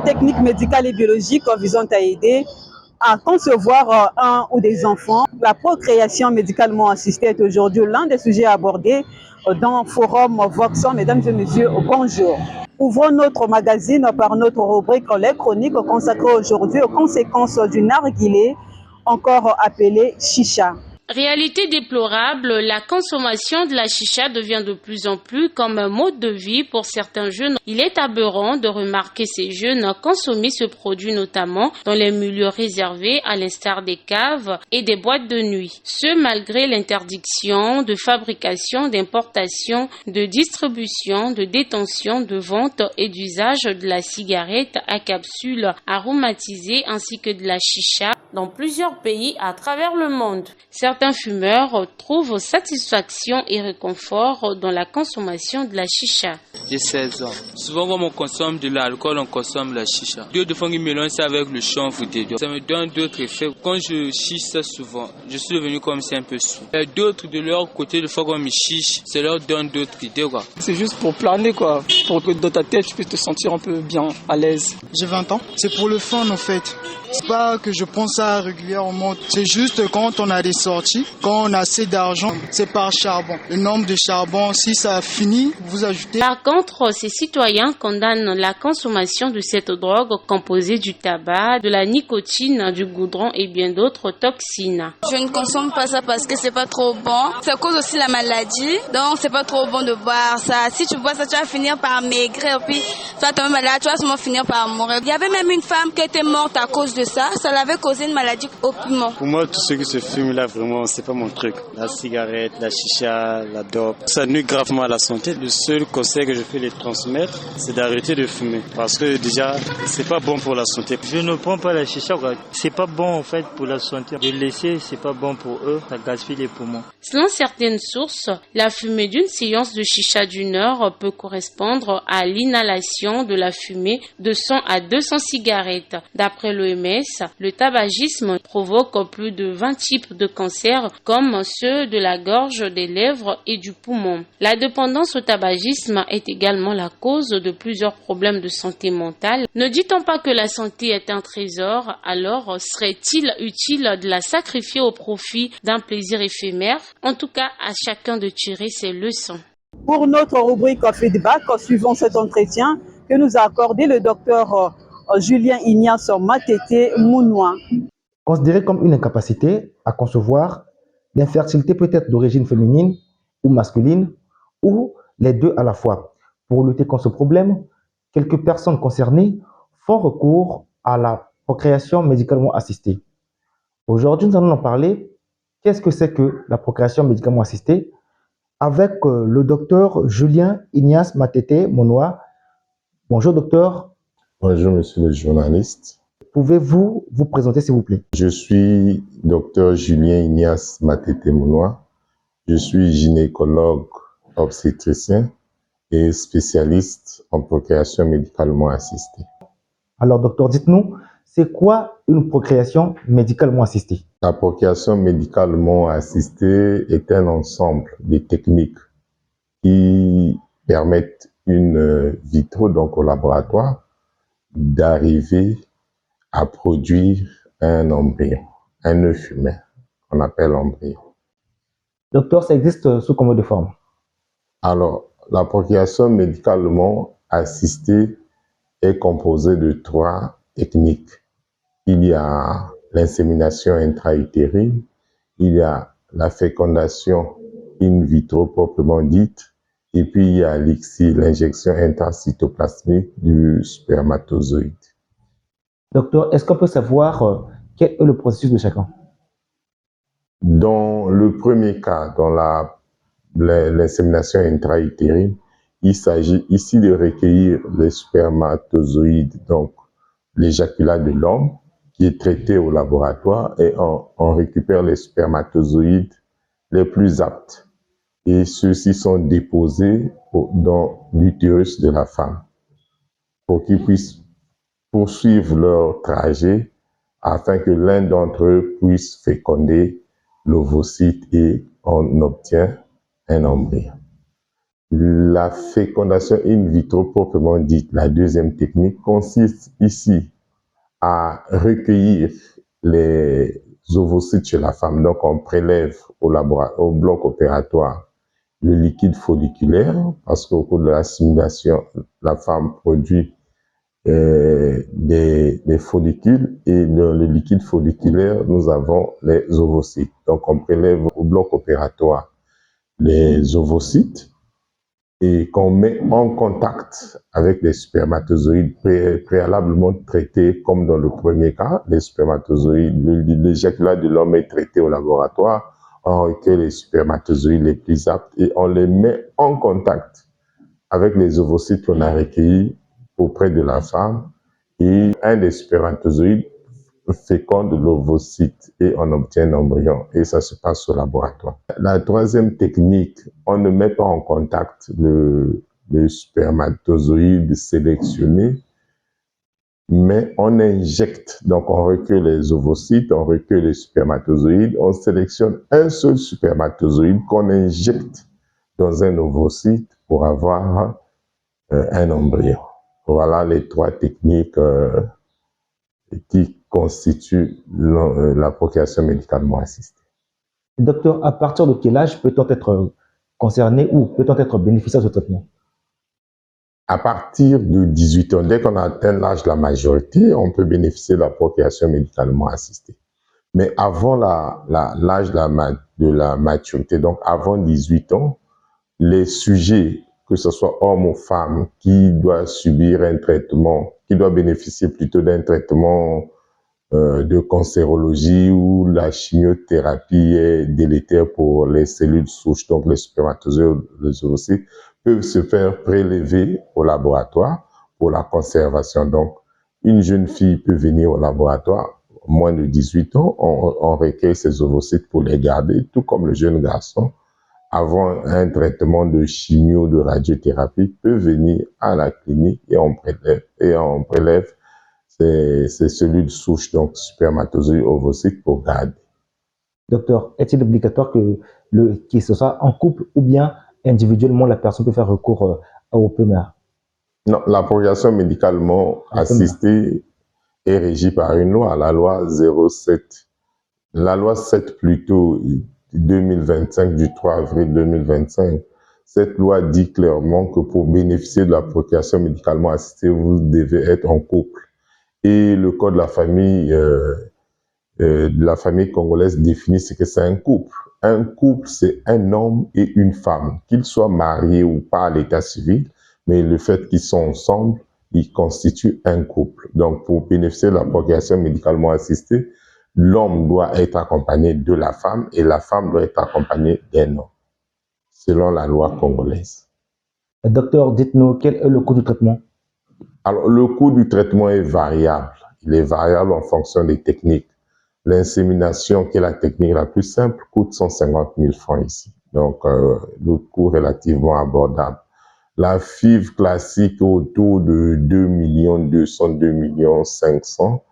techniques médicales et biologiques visant à aider à concevoir un ou des enfants. La procréation médicalement assistée est aujourd'hui l'un des sujets abordés dans le forum Voxon. Mesdames et messieurs, bonjour. Ouvrons notre magazine par notre rubrique Les Chroniques consacrée aujourd'hui aux conséquences du narguilé, encore appelé chicha. Réalité déplorable, la consommation de la chicha devient de plus en plus comme un mode de vie pour certains jeunes. Il est aberrant de remarquer ces jeunes consommer ce produit notamment dans les milieux réservés à l'instar des caves et des boîtes de nuit. Ce malgré l'interdiction de fabrication, d'importation, de distribution, de détention, de vente et d'usage de la cigarette à capsule aromatisée ainsi que de la chicha dans plusieurs pays à travers le monde. Certains fumeurs trouvent satisfaction et réconfort dans la consommation de la chicha. J'ai 16 ans. Souvent, quand on consomme de l'alcool, on consomme la chicha. D'autres fois, ils mélangent ça avec le chanvre dedans. Ça me donne d'autres effets. Quand je chiche ça souvent, je suis devenu comme si un peu sous. D'autres, de leur côté, le fois qu'on me chiche, ça leur donne d'autres idées, quoi. C'est juste pour planer, quoi. Pour que dans ta tête, tu puisses te sentir un peu bien, à l'aise. J'ai 20 ans. C'est pour le fun, en fait. C'est pas que je pense ça régulièrement. C'est juste quand on a des sorties, quand on a assez d'argent, c'est par charbon. Le nombre de charbon, si ça finit, vous ajoutez. Par contre, ces citoyens condamnent la consommation de cette drogue composée du tabac, de la nicotine, du goudron et bien d'autres toxines. Je ne consomme pas ça parce que c'est pas trop bon. Ça cause aussi la maladie, donc c'est pas trop bon de boire ça. Si tu bois ça, tu vas finir par maigrir, puis tu vas tomber malade, tu vas sûrement finir par mourir. Il y avait même une femme qui était morte à cause de ça. Ça l'avait causé une maladie au poumon. Pour moi, tout ce qui se fume là, vraiment, c'est pas mon truc. La cigarette, la chicha, la dope, ça nuit gravement à la santé. Le seul conseil que je peux les transmettre, c'est d'arrêter de fumer. Parce que déjà, c'est pas bon pour la santé. Je ne prends pas la chicha, c'est pas bon en fait pour la santé. De laisser, c'est pas bon pour eux, ça gaspille les poumons. Selon certaines sources, la fumée d'une séance de chicha d'une heure peut correspondre à l'inhalation de la fumée de 100 à 200 cigarettes. D'après l'OMS, le tabagisme provoque plus de 20 types de cancers comme ceux de la gorge, des lèvres et du poumon. La dépendance au tabagisme est également la cause de plusieurs problèmes de santé mentale. Ne dit-on pas que la santé est un trésor, alors serait-il utile de la sacrifier au profit d'un plaisir éphémère? En tout cas, à chacun de tirer ses leçons. Pour notre rubrique feedback, suivant cet entretien que nous a accordé le docteur Julien Ignace Matete Mounoua. Considéré comme une incapacité à concevoir, l'infertilité peut être d'origine féminine ou masculine, ou les deux à la fois. Pour lutter contre ce problème, quelques personnes concernées font recours à la procréation médicalement assistée. Aujourd'hui, nous allons en parler. Qu'est-ce que c'est que la procréation médicalement assistée? Avec le docteur Julien Ignace Matete Mounoua. Bonjour docteur. Bonjour monsieur le journaliste. Pouvez-vous vous présenter s'il vous plaît? Je suis docteur Julien Ignace Matete Mounoua. Je suis gynécologue obstétricien et spécialiste en procréation médicalement assistée. Alors docteur, dites-nous, c'est quoi une procréation médicalement assistée? La procréation médicalement assistée est un ensemble de techniques qui permettent in vitro, donc au laboratoire, d'arriver à produire un embryon, un œuf humain qu'on appelle embryon. Docteur, ça existe sous combien de formes? Alors, la procréation médicalement assistée est composée de 3 techniques. Il y a l'insémination intra-utérine, il y a la fécondation in vitro proprement dite, et puis il y a l'ICSI, l'injection intracytoplasmique du spermatozoïde. Docteur, est-ce qu'on peut savoir quel est le processus de chacun? Dans le premier cas, dans l'insémination intra-utérine, il s'agit ici de recueillir les spermatozoïdes, donc l'éjaculat de l'homme, qui est traité au laboratoire, et on récupère les spermatozoïdes les plus aptes. Et ceux-ci sont déposés dans l'utérus de la femme pour qu'ils puissent poursuivre leur trajet afin que l'un d'entre eux puisse féconder l'ovocyte et on obtient un embryon. La fécondation in vitro proprement dite, la deuxième technique, consiste ici à recueillir les ovocytes chez la femme. Donc, on prélève au bloc opératoire le liquide folliculaire parce qu'au cours de la simulation, la femme produit des follicules et dans le liquide folliculaire, nous avons les ovocytes. Donc, on prélève au bloc opératoire les ovocytes et qu'on met en contact avec les spermatozoïdes préalablement traités comme dans le premier cas. Les spermatozoïdes, l'éjaculat de l'homme est traité au laboratoire, on recueille les spermatozoïdes les plus aptes et on les met en contact avec les ovocytes qu'on a recueillis auprès de la femme et un des spermatozoïdes féconde l'ovocyte et on obtient un embryon et ça se passe au laboratoire. La troisième technique, on ne met pas en contact le spermatozoïde sélectionné, mais on injecte, donc on recueille les ovocytes, on recueille les spermatozoïdes, on sélectionne un seul spermatozoïde qu'on injecte dans un ovocyte pour avoir un embryon. Voilà les trois techniques qui constituent la procréation médicalement assistée. Docteur, à partir de quel âge peut-on être concerné ou peut-on être bénéficiaire de ce traitement? À partir de 18 ans, dès qu'on atteint l'âge de la majorité, on peut bénéficier de la procréation médicalement assistée. Mais avant l'âge de la maturité, donc avant 18 ans, les sujets, que ce soit homme ou femme, qui doit subir un traitement, qui doit bénéficier plutôt d'un traitement de cancérologie où la chimiothérapie est délétère pour les cellules souches, donc les spermatozoïdes, les ovocytes, peuvent se faire prélever au laboratoire pour la conservation. Donc, une jeune fille peut venir au laboratoire, moins de 18 ans, on recueille ses ovocytes pour les garder, tout comme le jeune garçon, avant un traitement de chimio, de radiothérapie, peut venir à la clinique et on prélève ces cellules souches, donc spermatozoïdes, ovocytes pour garder. Docteur, est-il obligatoire que ce soit en couple ou bien individuellement la personne peut faire recours au PMA? Non, la procréation médicalement assistée est régie par une loi, la loi 07. La loi 7 plutôt 2025 du 3 avril 2025. Cette loi dit clairement que pour bénéficier de la procréation médicalement assistée, vous devez être en couple. Et le code de la famille congolaise définit ce que c'est un couple. Un couple, c'est un homme et une femme, qu'ils soient mariés ou pas à l'état civil, mais le fait qu'ils sont ensemble, ils constituent un couple. Donc, pour bénéficier de la procréation médicalement assistée, l'homme doit être accompagné de la femme et la femme doit être accompagnée d'un homme, selon la loi congolaise. Docteur, dites-nous, quel est le coût du traitement? Alors, le coût du traitement est variable. Il est variable en fonction des techniques. L'insémination, qui est la technique la plus simple, coûte 150 000 francs ici. Donc, le coût relativement abordable. La FIV classique autour de 2 200 000, 2 500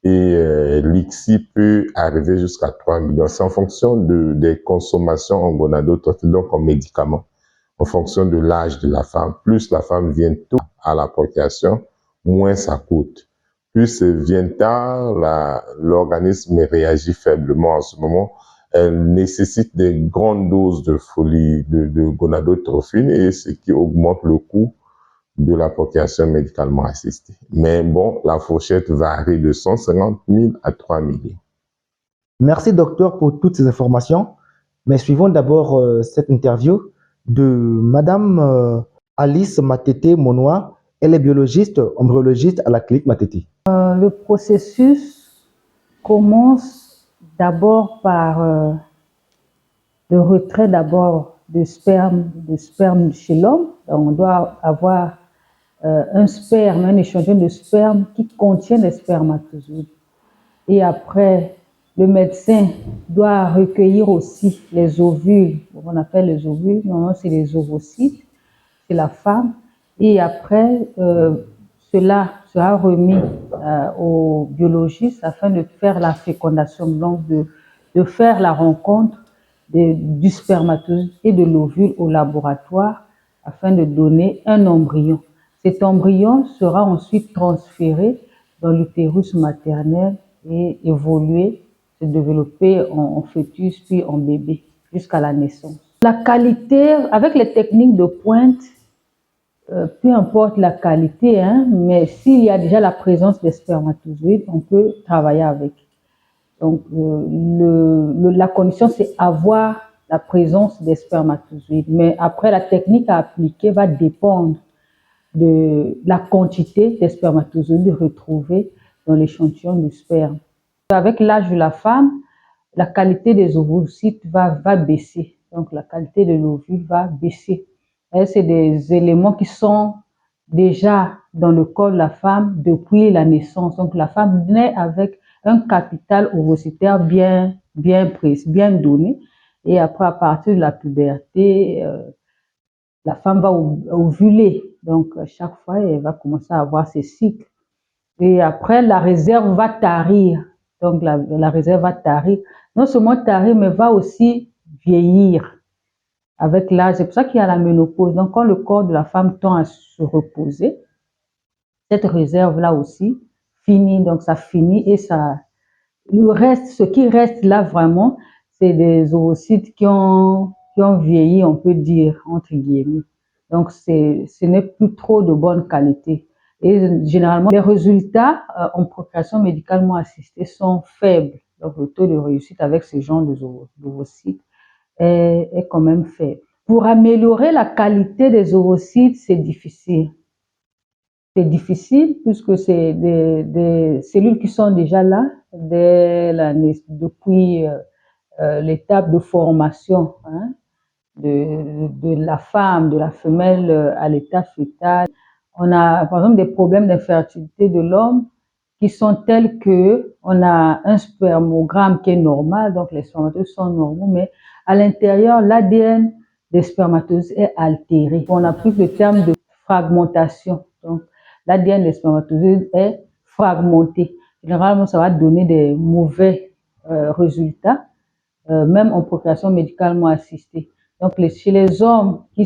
000. Et l'ICSI peut arriver jusqu'à 3 millions. C'est en fonction des consommations en gonadotrophies, donc en médicaments. En fonction de l'âge de la femme. Plus la femme vient tôt à la procréation, moins ça coûte. Plus elle vient tard, l'organisme réagit faiblement en ce moment. Elle nécessite des grandes doses de gonadotrophine et ce qui augmente le coût de la procréation médicalement assistée. Mais bon, la fourchette varie de 150 000 à 3 millions. Merci docteur pour toutes ces informations. Mais suivons d'abord cette interview de Madame Alice Matete Monoa. Elle est biologiste, embryologiste à la clinique Matete. Le processus commence d'abord par le retrait de sperme chez l'homme. On doit avoir un échantillon de sperme qui contient les spermatozoïdes. Et après, le médecin doit recueillir aussi les ovules, on appelle les ovules, non, c'est les ovocytes, c'est la femme. Et après, cela sera remis au biologiste afin de faire la fécondation, donc de faire la rencontre du spermatozoïde et de l'ovule au laboratoire afin de donner un embryon. Cet embryon sera ensuite transféré dans l'utérus maternel et évoluer, se développer en fœtus puis en bébé jusqu'à la naissance. La qualité, avec les techniques de pointe, peu importe la qualité, mais s'il y a déjà la présence des spermatozoïdes, on peut travailler avec. Donc, la condition, c'est avoir la présence des spermatozoïdes. Mais après, la technique à appliquer va dépendre de la quantité des spermatozoïdes retrouvés dans l'échantillon du sperme. Avec l'âge de la femme, la qualité des ovocytes va baisser. Donc, la qualité de l'ovule va baisser. C'est des éléments qui sont déjà dans le corps de la femme depuis la naissance. Donc, la femme naît avec un capital ovocytaire bien donné. Et après, à partir de la puberté, la femme va ovuler. Donc, chaque fois, elle va commencer à avoir ses cycles. Et après, la réserve va tarir. Donc, la réserve va tarir. Non seulement tarir, mais va aussi vieillir avec l'âge. C'est pour ça qu'il y a la ménopause. Donc, quand le corps de la femme tend à se reposer, cette réserve-là aussi finit. Donc, ça finit et ça... ce qui reste là vraiment, c'est des ovocytes qui ont vieilli, on peut dire, entre guillemets. Donc, ce n'est plus trop de bonne qualité. Et généralement, les résultats en procréation médicalement assistée sont faibles. Donc, le taux de réussite avec ce genre d'ovocytes est quand même faible. Pour améliorer la qualité des ovocytes, c'est difficile. C'est difficile puisque c'est des cellules qui sont déjà là depuis l'étape de formation de la femme, de la femelle à l'état fœtal. On a par exemple des problèmes d'infertilité de l'homme qui sont tels que on a un spermogramme qui est normal, donc les spermatozoïdes sont normaux, mais à l'intérieur, l'ADN des spermatozoïdes est altéré. On applique le terme de fragmentation. Donc, l'ADN des spermatozoïdes est fragmenté. Généralement, ça va donner des mauvais résultats, même en procréation médicalement assistée. Donc, chez les hommes qui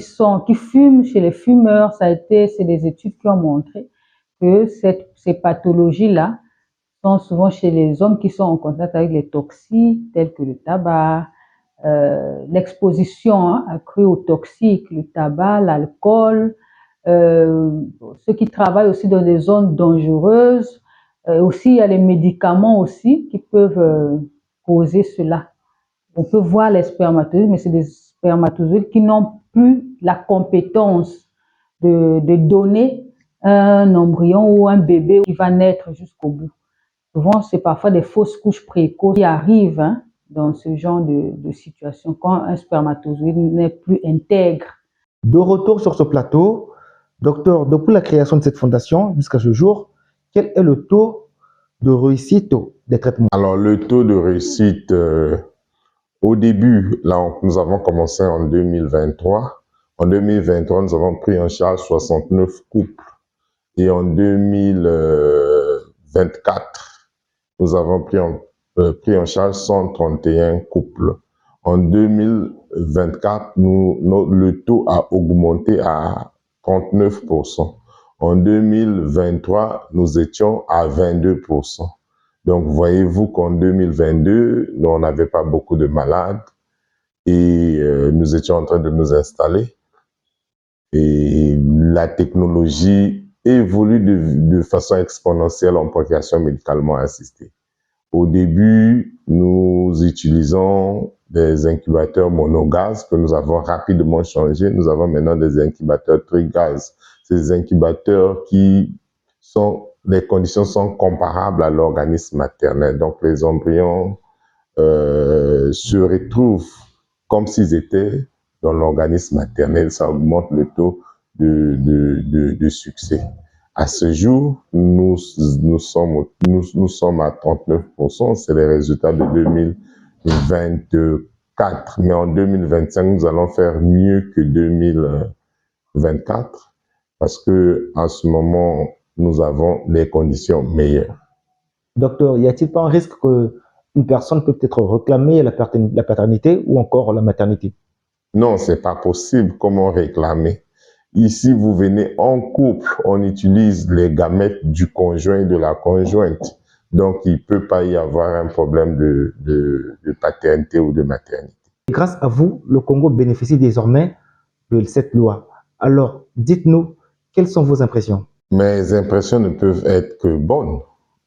fument, chez les fumeurs, c'est des études qui ont montré que ces pathologies-là sont souvent chez les hommes qui sont en contact avec les toxiques, tels que le tabac, l'exposition accrue aux toxiques, le tabac, l'alcool, ceux qui travaillent aussi dans des zones dangereuses. Aussi, il y a les médicaments aussi qui peuvent causer cela. On peut voir les spermatozoïdes, mais c'est des spermatozoïdes qui n'ont plus la compétence de donner un embryon ou un bébé qui va naître jusqu'au bout. Souvent, c'est parfois des fausses couches précoces qui arrivent dans ce genre de situation quand un spermatozoïde n'est plus intègre. De retour sur ce plateau, docteur, depuis la création de cette fondation jusqu'à ce jour, quel est le taux de réussite des traitements? Alors, le taux de réussite, au début, là, nous avons commencé en 2023. En 2023, nous avons pris en charge 69 couples. Et en 2024, nous avons pris en charge 131 couples. En 2024, le taux a augmenté à 39%. En 2023, nous étions à 22%. Donc, voyez-vous qu'en 2022, nous, on n'avait pas beaucoup de malades et nous étions en train de nous installer. Et la technologie évolue de façon exponentielle en procréation médicalement assistée. Au début, nous utilisons des incubateurs monogaz que nous avons rapidement changé. Nous avons maintenant des incubateurs trigaz. Ces incubateurs les conditions sont comparables à l'organisme maternel. Donc, les embryons se retrouvent comme s'ils étaient dans l'organisme maternel. Ça augmente le taux de succès. À ce jour, nous sommes à 39%. C'est les résultats de 2024. Mais en 2025, nous allons faire mieux que 2024 parce que en ce moment, nous avons des conditions meilleures. Docteur, y a-t-il pas un risque qu'une personne peut peut-être réclamer la paternité ou encore la maternité? Non, c'est pas possible. Comment réclamer? Ici, vous venez en couple, on utilise les gamètes du conjoint et de la conjointe. Donc, il ne peut pas y avoir un problème de paternité ou de maternité. Grâce à vous, le Congo bénéficie désormais de cette loi. Alors, dites-nous, quelles sont vos impressions? Mes impressions ne peuvent être que bonnes.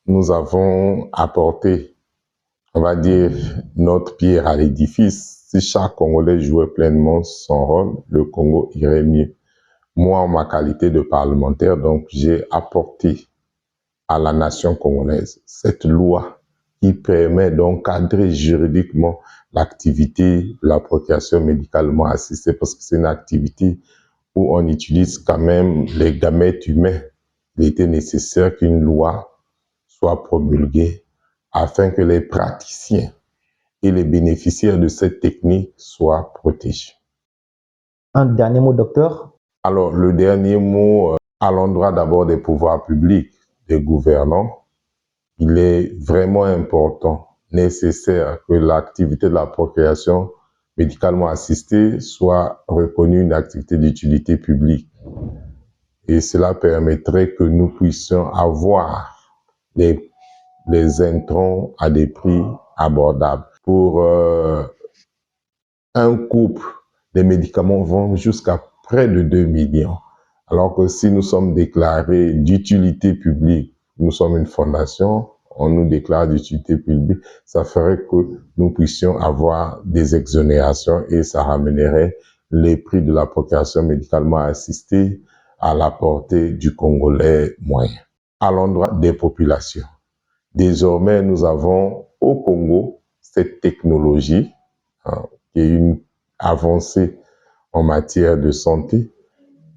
Nous avons apporté, on va dire, notre pierre à l'édifice. Si chaque Congolais jouait pleinement son rôle, le Congo irait mieux. Moi, en ma qualité de parlementaire, donc, j'ai apporté à la nation congolaise cette loi qui permet d'encadrer juridiquement l'activité de la procréation médicalement assistée, parce que c'est une activité où on utilise quand même les gamètes humains. Il était nécessaire qu'une loi soit promulguée afin que les praticiens et les bénéficiaires de cette technique soient protégés. Un dernier mot, docteur? Alors, le dernier mot, à l'endroit d'abord des pouvoirs publics, des gouvernants, il est vraiment important, nécessaire que l'activité de la procréation médicalement assistée soit reconnue une activité d'utilité publique. Et cela permettrait que nous puissions avoir les intrants à des prix abordables. Pour un couple, les médicaments vont jusqu'à près de 2 millions. Alors que si nous sommes déclarés d'utilité publique, nous sommes une fondation, on nous déclare d'utilité publique, ça ferait que nous puissions avoir des exonérations et ça ramènerait les prix de la procréation médicalement assistée à la portée du Congolais moyen. À l'endroit des populations, désormais nous avons au Congo cette technologie qui est une avancée en matière de santé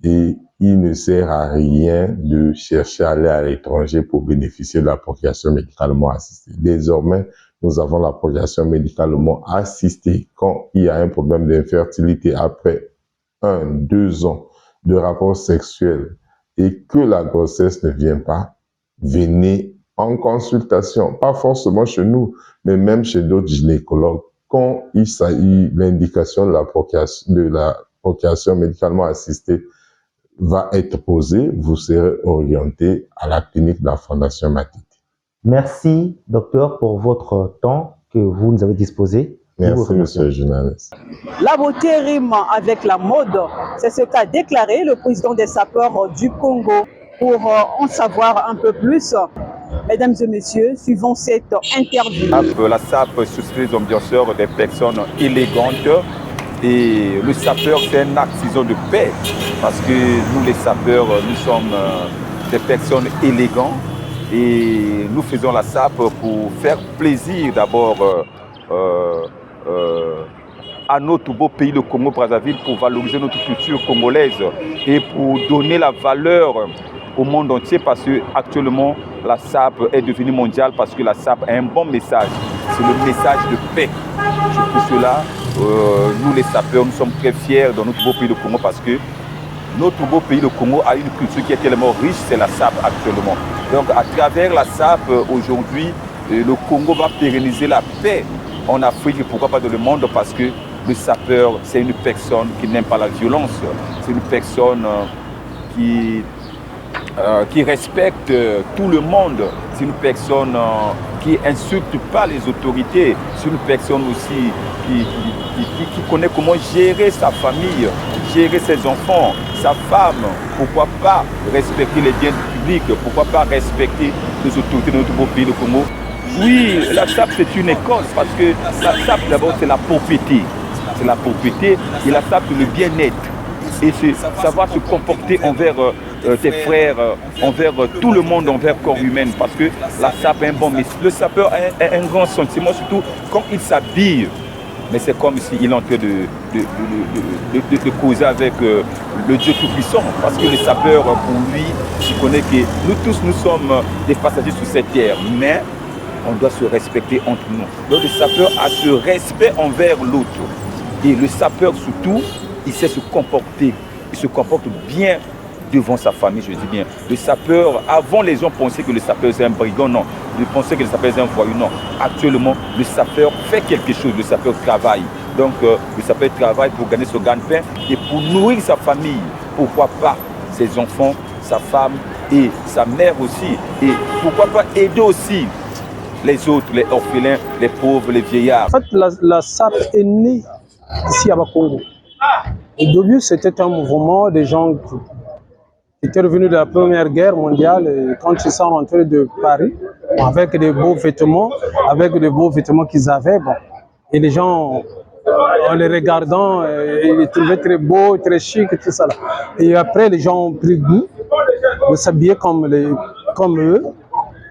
et il ne sert à rien de chercher à aller à l'étranger pour bénéficier de la procréation médicalement assistée. Désormais, nous avons la procréation médicalement assistée quand il y a un problème d'infertilité après 1-2 ans de rapport sexuel et que la grossesse ne vient pas, venez en consultation, pas forcément chez nous, mais même chez d'autres gynécologues. Quand il s'agit de l'indication de la procréation médicalement assistée va être posée, vous serez orienté à la clinique de la Fondation Matiti. Merci, docteur, pour votre temps que vous nous avez disposé. Merci, monsieur le journaliste. La beauté rime avec la mode. C'est ce qu'a déclaré le président des sapeurs du Congo. Pour en savoir un peu plus, mesdames et messieurs, suivons cette interview. La SAP soustrait les ambianceurs des personnes élégantes. Et le sapeur, c'est un artisan de paix, parce que nous, les sapeurs, nous sommes des personnes élégantes et nous faisons la SAP pour faire plaisir d'abord à notre beau pays, le Congo-Brazzaville, pour valoriser notre culture congolaise et pour donner la valeur au monde entier, parce qu'actuellement, la SAP est devenue mondiale parce que la SAP a un bon message. C'est le message de paix. C'est pour cela, nous les sapeurs, nous sommes très fiers dans notre beau pays, le Congo, parce que notre beau pays, le Congo, a une culture qui est tellement riche, c'est la SAP actuellement. Donc à travers la SAP, aujourd'hui, le Congo va pérenniser la paix en Afrique et pourquoi pas dans le monde, parce que le sapeur, c'est une personne qui n'aime pas la violence. C'est une personne qui respecte tout le monde. C'est une personne qui insulte pas les autorités. C'est une personne aussi qui connaît comment gérer sa famille, gérer ses enfants, sa femme. Pourquoi pas respecter les biens publics, pourquoi pas respecter les autorités de notre beau pays, le Congo. Oui, la SAP c'est une école, parce que la SAP d'abord c'est la propriété. C'est la propriété et la SAP c'est le bien-être. Et c'est savoir se comporter envers tes frères, envers tout le monde, envers le corps humain, parce que la SAP est un bon message. Le sapeur a un grand sentiment, surtout quand il s'habille. Mais c'est comme s'il est en train de causer avec le Dieu Tout-Puissant. Parce que le sapeur, pour lui, il connaît que nous tous, nous sommes des passagers sur cette terre. Mais on doit se respecter entre nous. Donc le sapeur a ce respect envers l'autre. Et le sapeur, surtout, il sait se comporter. Il se comporte bien devant sa famille, je dis bien. Le sapeur, avant les gens pensaient que le sapeur c'est un brigand, non. Ils pensaient que le sapeur c'est un voyou, non. Actuellement, le sapeur fait quelque chose, le sapeur travaille. Donc, le sapeur travaille pour gagner son gagne-pain et pour nourrir sa famille. pourquoi pas ses enfants, sa femme et sa mère aussi. Et pourquoi pas aider aussi les autres, les orphelins, les pauvres, les vieillards. En fait, la SAP est née ici à Bakongo. Au début, c'était un mouvement des gens qui étaient revenus de la Première Guerre mondiale et quand ils sont rentrés de Paris, avec des beaux vêtements, qu'ils avaient, bon, et les gens, en les regardant, ils les trouvaient très beaux, très chics et tout ça. Là. Et après, les gens ont pris goût de s'habiller comme eux.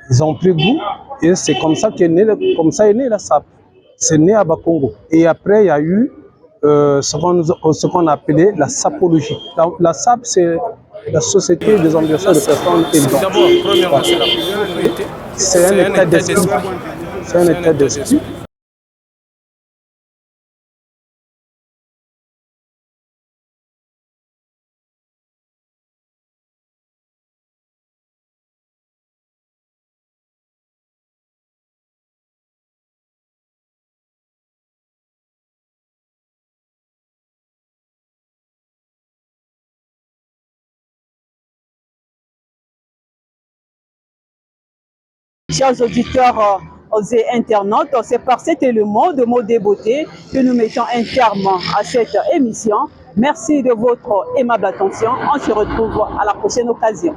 Ils ont pris goût et c'est comme ça est née la SAP. C'est né à Bakongo. Et après, il y a eu ce qu'on appelait la sapologie. La SAP, c'est la Société des ambianceurs de personnes élégantes. D'abord, premièrement, c'est la propriété. C'est un état d'esprit. C'est un état d'esprit. Chers auditeurs et internautes, c'est par cet élément de mode et beauté que nous mettons un terme à cette émission. Merci de votre aimable attention. On se retrouve à la prochaine occasion.